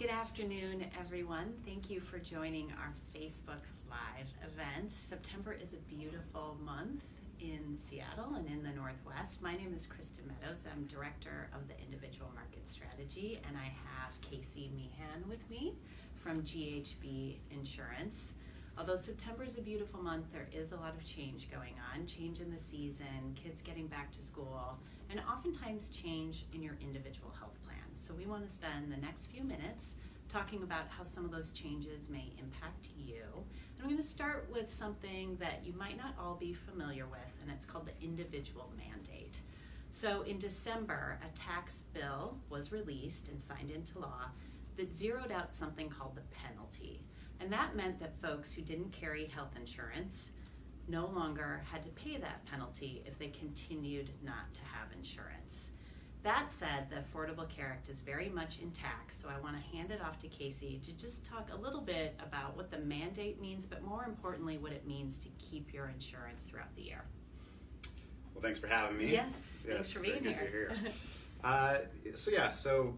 Good afternoon, everyone. Thank you for joining our Facebook Live event. September is a beautiful month in Seattle and in the Northwest. My name is Kristen Meadows. I'm Director of the Individual Market Strategy, and I have Casey Meehan with me from GHB Insurance. Although September is a beautiful month, there is a lot of change going on, change in the season, kids getting back to school, and oftentimes change in your individual health plan. So we want to spend the next few minutes talking about how some of those changes may impact you. And I'm going to start with something that you might not all be familiar with, and it's called the individual mandate. So in December, a tax bill was released and signed into law that zeroed out something called the penalty. And that meant that folks who didn't carry health insurance no longer had to pay that penalty if they continued not to have insurance. That said, the Affordable Care Act is very much intact, so I want to hand it off to Casey to just talk a little bit about what the mandate means, but more importantly, what it means to keep your insurance throughout the year. Well, thanks for having me. Yes, thanks for being here. So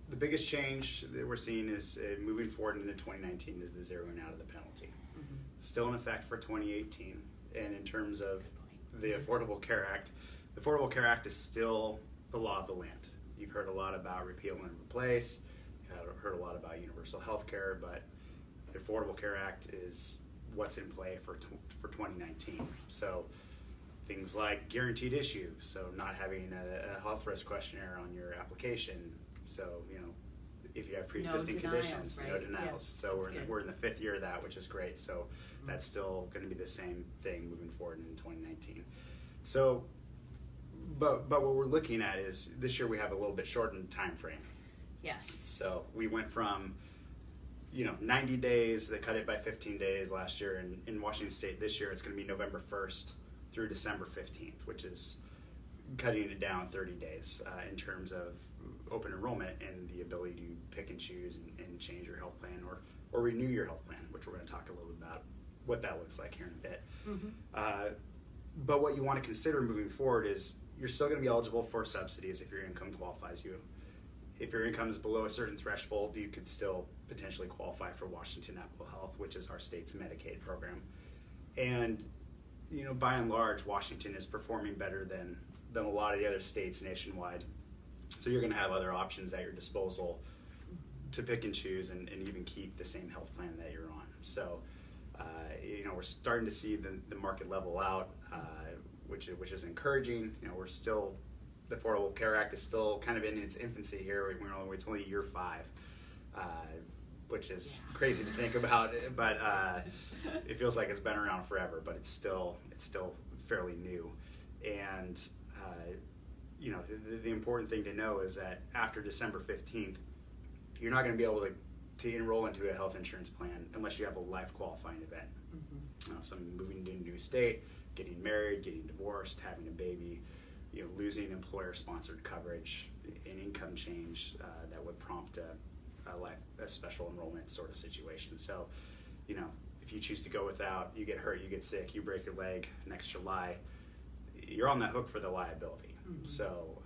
the biggest change that we're seeing is moving forward into 2019 is the zeroing out of the penalty. Mm-hmm. Still in effect for 2018, and in terms of the Affordable Care Act, the Affordable Care Act is still the law of the land. You've heard a lot about repeal and replace, you've heard a lot about universal health care, but the Affordable Care Act is what's in play for 2019. So things like guaranteed issue, so not having a health risk questionnaire on your application. So, if you have pre-existing conditions, right? No denials. Yeah, so we're in the fifth year of that, which is great. So that's still going to be the same thing moving forward in 2019. So, but what we're looking at is this year we have a little bit shortened time frame. Yes. So we went from 90 days, they cut it by 15 days last year, and in Washington State this year it's going to be November 1st through December 15th, which is cutting it down 30 days in terms of open enrollment and the ability to pick and choose and change your health plan or renew your health plan, which we're going to talk a little bit about what that looks like here in a bit. Mm-hmm. But what you want to consider moving forward is you're still going to be eligible for subsidies if your income qualifies you. If your income is below a certain threshold, you could still potentially qualify for Washington Equitable Health, which is our state's Medicaid program. And by and large, Washington is performing better than a lot of the other states nationwide. So you're going to have other options at your disposal to pick and choose and even keep the same health plan that you're on. So, we're starting to see the market level out, which is encouraging. The Affordable Care Act is still kind of in its infancy here. It's only year 5, which is crazy to think about. But it feels like it's been around forever. But it's still fairly new, and the important thing to know is that after December 15th, you're not going to be able to enroll into a health insurance plan unless you have a life qualifying event. Mm-hmm. Someone moving to a new state, getting married, getting divorced, having a baby, losing employer-sponsored coverage, an income change that would prompt a special enrollment sort of situation. So, if you choose to go without, you get hurt, you get sick, you break your leg next July, you're on the hook for the liability. Mm-hmm. So,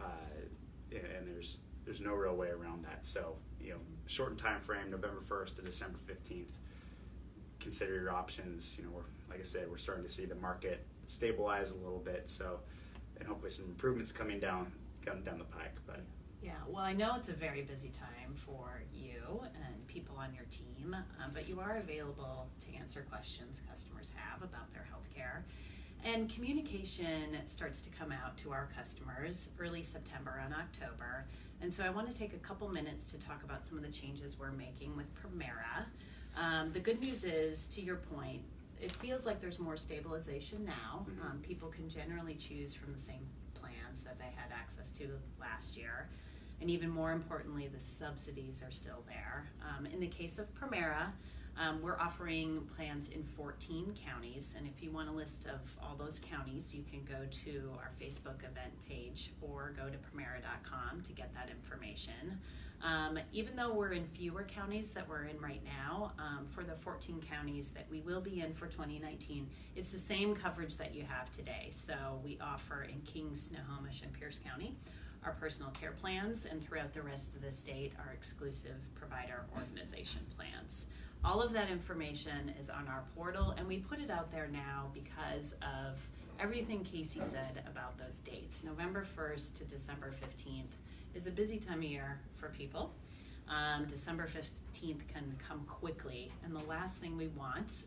and there's no real way around that. So, shortened time frame, November 1st to December 15th. Consider your options. Like I said, we're starting to see the market stabilize a little bit. So, and hopefully some improvements coming down the pike. But yeah, well, I know it's a very busy time for you and people on your team, but you are available to answer questions customers have about their health care. And communication starts to come out to our customers early September and October. And so I want to take a couple minutes to talk about some of the changes we're making with Premera. The good news is, to your point, it feels like there's more stabilization now. Mm-hmm. People can generally choose from the same plans that they had access to last year. And even more importantly, the subsidies are still there. In the case of Primeira, we're offering plans in 14 counties, and if you want a list of all those counties, you can go to our Facebook event page or go to Premera.com to get that information. Even though we're in fewer counties that we're in right now, for the 14 counties that we will be in for 2019, it's the same coverage that you have today. So we offer in King, Snohomish, and Pierce County our personal care plans, and throughout the rest of the state, our exclusive provider organization plans. All of that information is on our portal, and we put it out there now because of everything Casey said about those dates. November 1st to December 15th is a busy time of year for people. December 15th can come quickly, and the last thing we want,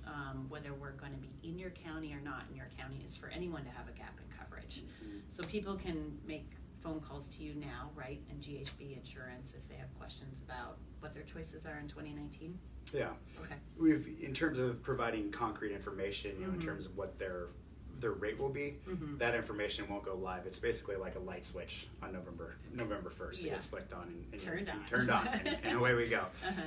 whether we're going to be in your county or not in your county, is for anyone to have a gap in coverage. So people can make phone calls to you now, right, and GHB Insurance if they have questions about what their choices are in 2019. Yeah. Okay. We've, in terms of providing concrete information, you know, in terms of what their rate will be, that information won't go live. It's basically like a light switch on November 1st. It gets flicked on and turned on, and away we go.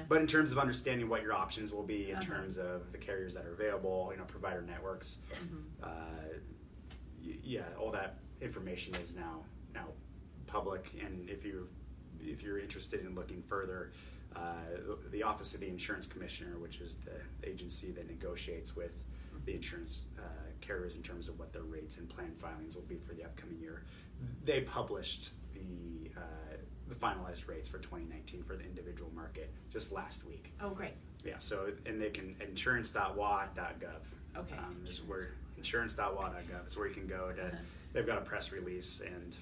But in terms of understanding what your options will be, in terms of the carriers that are available, you know, provider networks, all that information is now public. And if you're interested in looking further, the Office of the Insurance Commissioner, which is the agency that negotiates with the insurance carriers in terms of what their rates and plan filings will be for the upcoming year, they published the finalized rates for 2019 for the individual market just last week. Oh, great. Yeah, so, and they can, insurance.wa.gov. Okay. Is where insurance.wa.gov is where you can go to, they've got a press release, and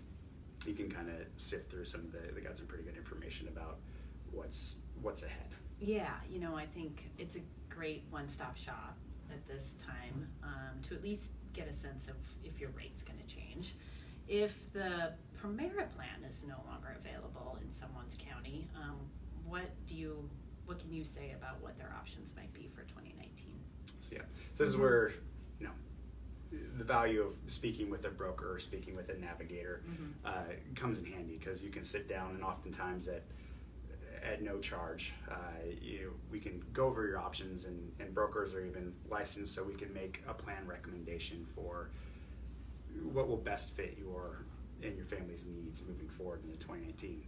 you can kind of sift through some of they got some pretty good information about what's ahead. Yeah, you know, I think it's a great one-stop shop at this time to at least get a sense of if your rate's going to change. If the Premera plan is no longer available in someone's county, what can you say about what their options might be for 2019? So this is where, you know, the value of speaking with a broker or speaking with a navigator comes in handy, because you can sit down, and oftentimes at no charge, we can go over your options, and brokers are even licensed, so we can make a plan recommendation for what will best fit your and your family's needs moving forward into 2019.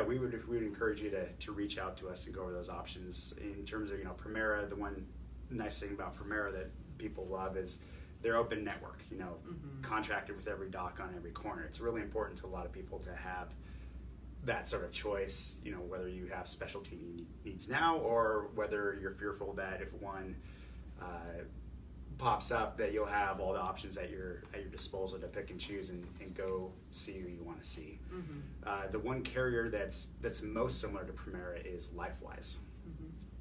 We would encourage you to reach out to us and go over those options. In terms of, you know, Primeira, the one nice thing about Primeira that people love is their open network, you know, contracted with every doc on every corner. It's really important to a lot of people to have that sort of choice, you know, whether you have specialty needs now, or whether you're fearful that if one pops up, that you'll have all the options at your disposal to pick and choose and go see who you want to see. The one carrier that's most similar to Primeira is LifeWise,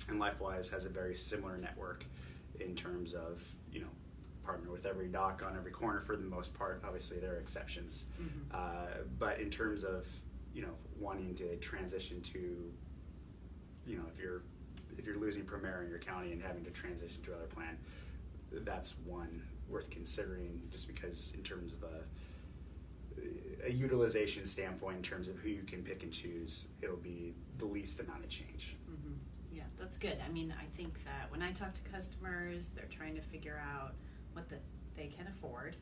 and LifeWise has a very similar network in terms of, you know, partner with every doc on every corner for the most part. Obviously, there are exceptions, but in terms of, you know, wanting to transition to, you know, if you're losing Primeira in your county and having to transition to another plan, that's one worth considering, just because in terms of a utilization standpoint, in terms of who you can pick and choose, it'll be the least amount of change. Yeah, that's good. I mean, I think that when I talk to customers, they're trying to figure out what they can afford,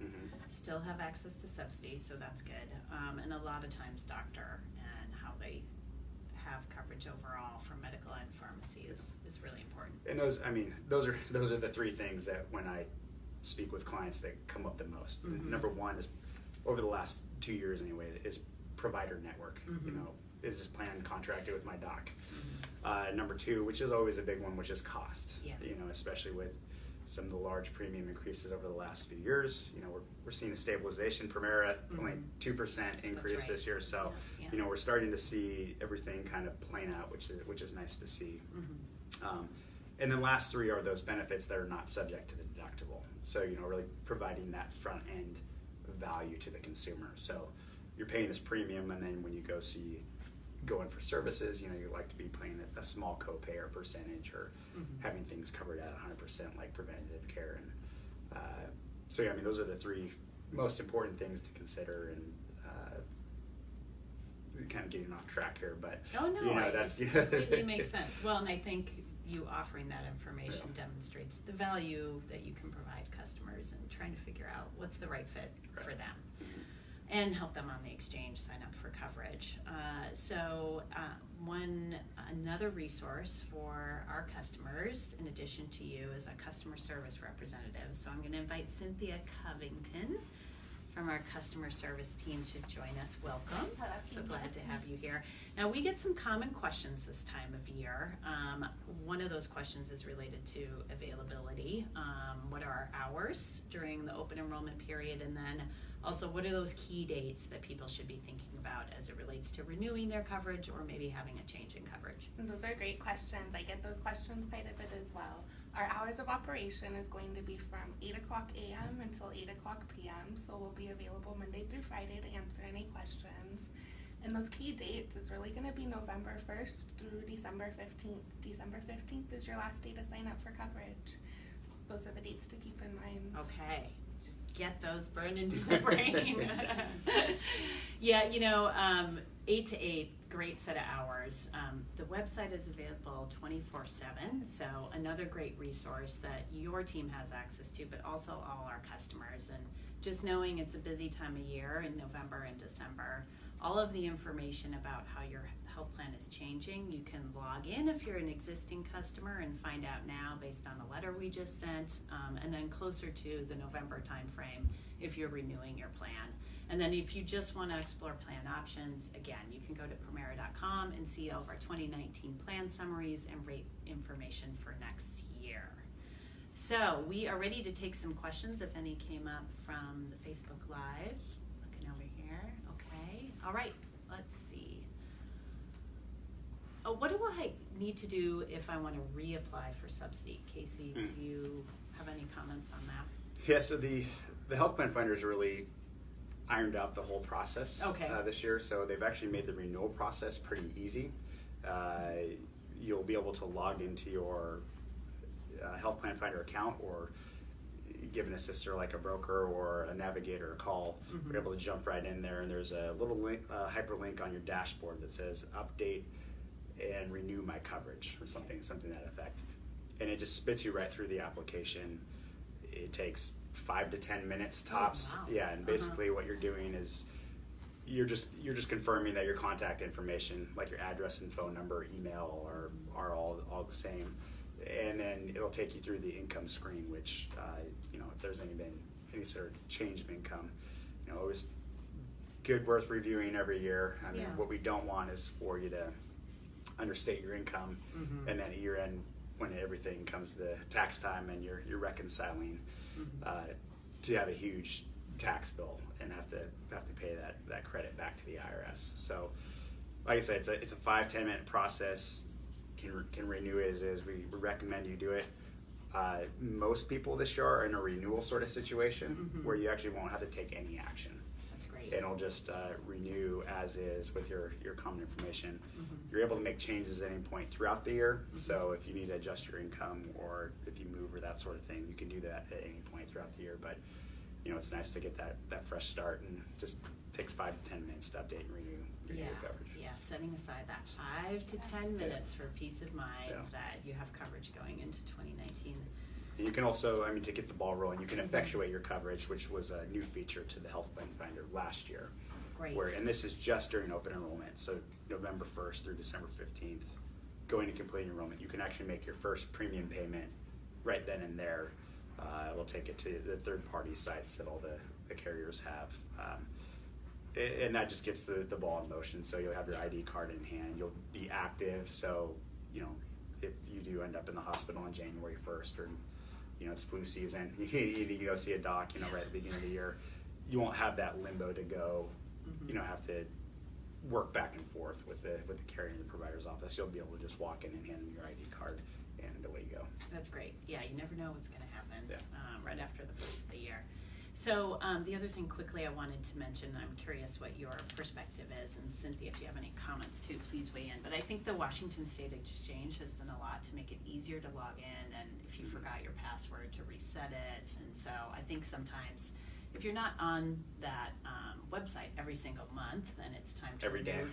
still have access to subsidies, so that's good. And a lot of times doctor and how they have coverage overall for medical and pharmacy is really important. And those are the three things that when I speak with clients that come up the most. Number one is, over the last 2 years anyway, is provider network. You know, is this plan contracted with my doc? Number two, which is always a big one, which is cost. You know, especially with some of the large premium increases over the last few years. You know, we're seeing a stabilization. Primeira only 2% increase this year, so you know, we're starting to see everything kind of playing out, which is nice to see. And then last three are those benefits that are not subject to the deductible. So, you know, really providing that front end value to the consumer. So you're paying this premium, and then when you go in for services, you know, you like to be paying a small copay or percentage, or having things covered at 100% like preventative care. And those are the three most important things to consider. And kind of getting off track here, but that's it makes sense. Well, and I think you offering that information demonstrates the value that you can provide customers, and trying to figure out what's the right fit for them, and help them on the exchange sign up for coverage. Another resource for our customers, in addition to you, is a customer service representative. So I'm going to invite Cynthia Covington from our customer service team to join us. Welcome. Oh, that's so me. glad to have you here. Now, we get some common questions this time of year. One of those questions is related to availability. What are our hours during the open enrollment period? And then also, what are those key dates that people should be thinking about as it relates to renewing their coverage or maybe having a change in coverage? And those are great questions. I get those questions quite a bit as well. Our hours of operation is going to be from 8 o'clock a.m. until 8 o'clock p.m. So we'll be available Monday through Friday to answer any questions. And those key dates, it's really going to be November 1st through December 15th. December 15th is your last day to sign up for coverage. Those are the dates to keep in mind. Okay. Just get those burned into the brain. Yeah, 8 to 8, great set of hours. The website is available 24/7, so another great resource that your team has access to, but also all our customers. And just knowing it's a busy time of year in November and December, all of the information about how your health plan is changing, you can log in if you're an existing customer and find out now based on the letter we just sent, and then closer to the November timeframe if you're renewing your plan. And then if you just want to explore plan options, again, you can go to Premera.com and see all of our 2019 plan summaries and rate information for next year. So we are ready to take some questions if any came up from the Facebook Live. Looking over here. Okay. All right. Let's see. What do I need to do if I want to reapply for subsidy? Casey, do you have any comments on that? Yeah, so the health plan finders really ironed out the whole process this year. So they've actually made the renewal process pretty easy. You'll be able to log into your health plan finder account or give an assister like a broker or a navigator a call. You're able to jump right in there, and there's a little link, hyperlink on your dashboard that says update and renew my coverage or something to that effect. And it just spits you right through the application. It takes 5 to 10 minutes tops. Oh, wow. Yeah, and basically what you're doing is you're just confirming that your contact information, like your address and phone number, email, are all the same. And then it'll take you through the income screen, which if there's any sort of change of income, it was good, worth reviewing every year. I mean, what we don't want is for you to understate your income, and then at year end, when everything comes to tax time and you're reconciling, to have a huge tax bill and have to pay that credit back to the IRS. So, like I said, it's a 5-10 minute process. Can renew it as is. We recommend you do it. Most people this year are in a renewal sort of situation where you actually won't have to take any action. That's great. And it'll just renew as is with your common information. You're able to make changes at any point throughout the year. So if you need to adjust your income or if you move or that sort of thing, you can do that at any point throughout the year. But it's nice to get that fresh start, and just takes 5 to 10 minutes to update and renew your coverage. Yeah, setting aside that 5 to 10 minutes for peace of mind that you have coverage going into 2019. And you can also, to get the ball rolling, you can effectuate your coverage, which was a new feature to the Health Plan Finder last year. Great. And this is just during open enrollment, so November 1st through December 15th, going to complete enrollment. You can actually make your first premium payment right then and there. It'll take it to the third-party sites that all the carriers have. And that just gets the ball in motion. So you'll have your ID card in hand. You'll be active. So, if you do end up in the hospital on January 1st or, it's flu season, you need to go see a doc, right at the beginning of the year, you won't have that limbo to go, have to work back and forth with the carrier and the provider's office. You'll be able to just walk in and hand them your ID card, and away you go. That's great. Yeah, you never know what's going to happen right after the first of the year. So the other thing quickly I wanted to mention, I'm curious what your perspective is, and Cynthia, if you have any comments too, please weigh in. But I think the Washington State Exchange has done a lot to make it easier to log in, and if you forgot your password, to reset it. And so I think sometimes if you're not on that website every single month, then it's time to every day.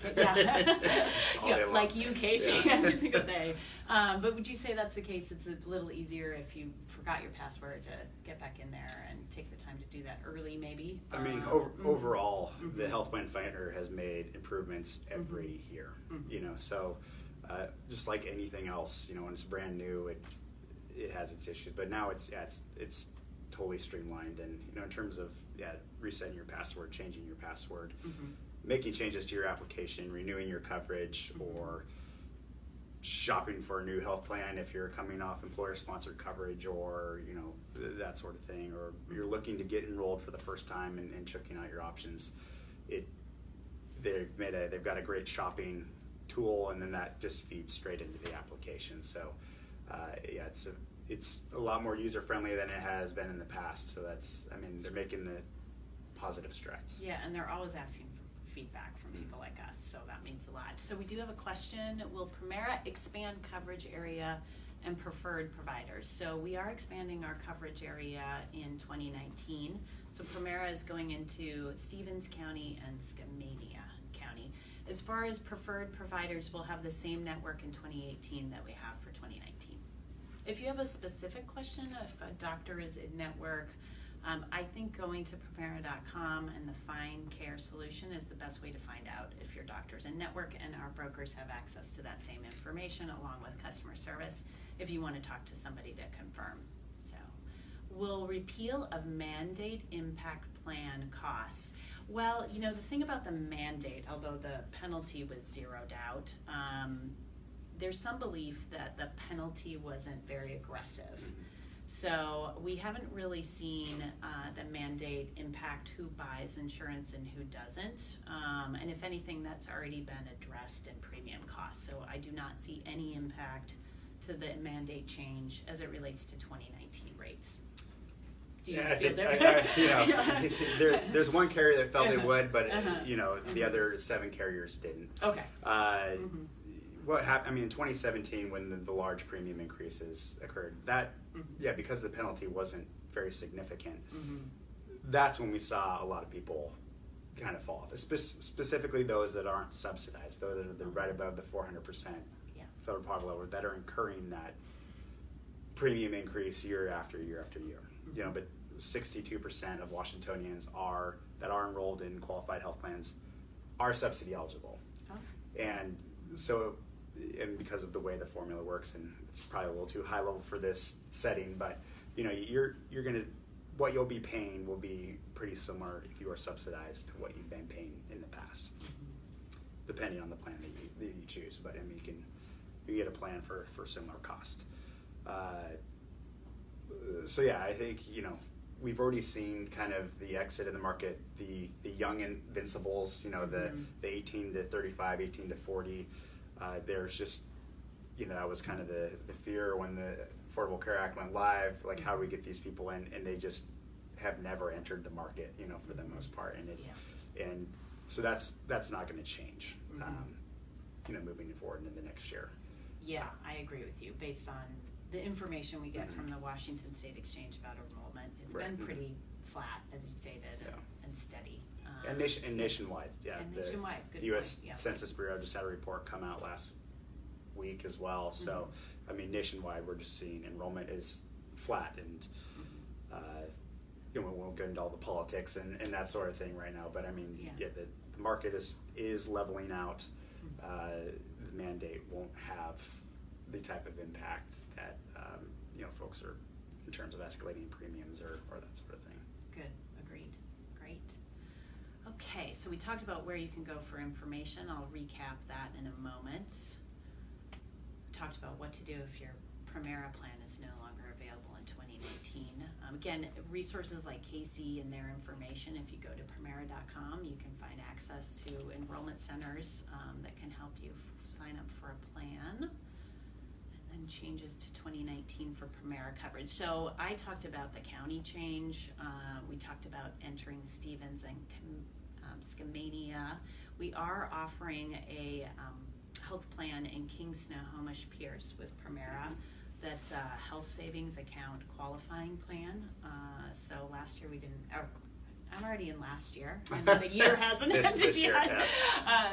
Like you, Casey, every single day. But would you say that's the case? It's a little easier if you forgot your password to get back in there and take the time to do that early, maybe? Overall, the Health Plan Finder has made improvements every year. So just like anything else, when it's brand new, it has its issues. But now it's totally streamlined. And in terms of resetting your password, changing your password, Mm-hmm. making changes to your application, renewing your coverage, or shopping for a new health plan if you're coming off employer-sponsored coverage, or that sort of thing, or you're looking to get enrolled for the first time and checking out your options. They've got a great shopping tool, and then that just feeds straight into the application. So it's a lot more user-friendly than it has been in the past. So they're making the positive strides. Yeah, and they're always asking for feedback from people like us, so that means a lot. So we do have a question. Will Premera expand coverage area and preferred providers? So we are expanding our coverage area in 2019. So Premera is going into Stevens County and Skamania County. As far as preferred providers, we'll have the same network in 2018 that we have for 2019. If you have a specific question, if a doctor is in network, I think going to Premera.com and the Find Care solution is the best way to find out if your doctor's in network, and our brokers have access to that same information along with customer service if you want to talk to somebody to confirm. So, will repeal of mandate impact plan costs? Well, the thing about the mandate, although the penalty was zeroed out, there's some belief that the penalty wasn't very aggressive. So we haven't really seen the mandate impact who buys insurance and who doesn't. And if anything, that's already been addressed in premium costs. So I do not see any impact to the mandate change as it relates to 2019 rates. Do you feel there's one carrier that felt it would, but the other 7 carriers didn't. Okay. What happened? In 2017, when the large premium increases occurred, because the penalty wasn't very significant, that's when we saw a lot of people kind of fall off. Specifically, those that aren't subsidized, those that are right above the 400% federal poverty level, that are incurring that premium increase year after year after year. But 62% of Washingtonians that are enrolled in qualified health plans are subsidy eligible, and so. And because of the way the formula works, and it's probably a little too high level for this setting, but you're gonna, what you'll be paying will be pretty similar if you are subsidized to what you've been paying in the past, depending on the plan that you choose. But you can get a plan for similar cost. I think we've already seen kind of the exit in the market, the young invincibles, the 18 to 35, 18 to 40. There's just, that was kind of the fear when the Affordable Care Act went live, like how do we get these people in, and they just have never entered the market, for the most part, and so that's not going to change, moving forward into the next year. Yeah, I agree with you. Based on the information we get from the Washington State Exchange about enrollment, it's been pretty flat, as you stated, and steady. And nationwide, And nationwide, good the U.S. point, Census Bureau just had a report come out last week as well. So, nationwide, we're just seeing enrollment is flat, and we won't get into all the politics and that sort of thing right now. But the market is leveling out. The mandate won't have the type of impact that folks are in terms of escalating premiums or that sort of thing. Good, agreed, great. Okay, so we talked about where you can go for information. I'll recap that in a moment. We talked about what to do if your Premera plan is no longer available in 2019. Again, resources like Casey and their information, if you go to Premera.com, you can find access to enrollment centers that can help you sign up for a plan. And then changes to 2019 for Premera coverage. So I talked about the county change. We talked about entering Stevens and Skamania. We are offering a health plan in King Snohomish Pierce with Premera. That's a health savings account qualifying plan. So last year we didn't. I'm already in last year, and the year hasn't ended yet.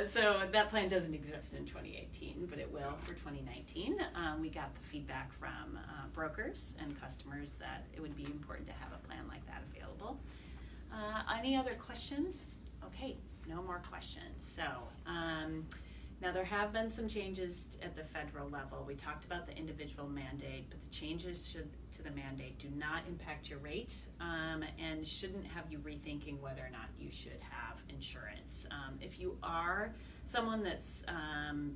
So that plan doesn't exist in 2018, but it will for 2019. We got the feedback from brokers and customers that it would be important to have a plan like that available. Any other questions? Okay, no more questions. So Now, there have been some changes at the federal level. We talked about the individual mandate, but the changes to the mandate do not impact your rate and shouldn't have you rethinking whether or not you should have insurance. If you are someone that's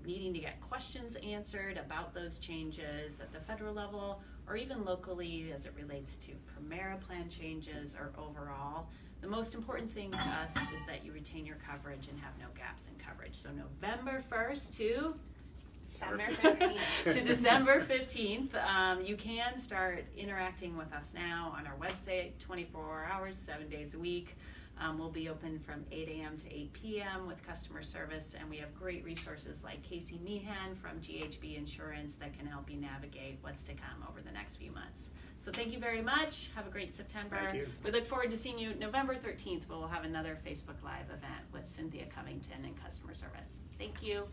needing to get questions answered about those changes at the federal level or even locally as it relates to Premera plan changes or overall, the most important thing to us is that you retain your coverage and have no gaps in coverage. So November 1st to December 15th. to December 15th, you can start interacting with us now on our website 24 hours, 7 days a week. We'll be open from 8 a.m. to 8 p.m. with customer service, and we have great resources like Casey Meehan from GHB Insurance that can help you navigate what's to come over the next few months. So thank you very much. Have a great September. Thank you. We look forward to seeing you November 13th, where we'll have another Facebook Live event with Cynthia Covington and customer service. Thank you.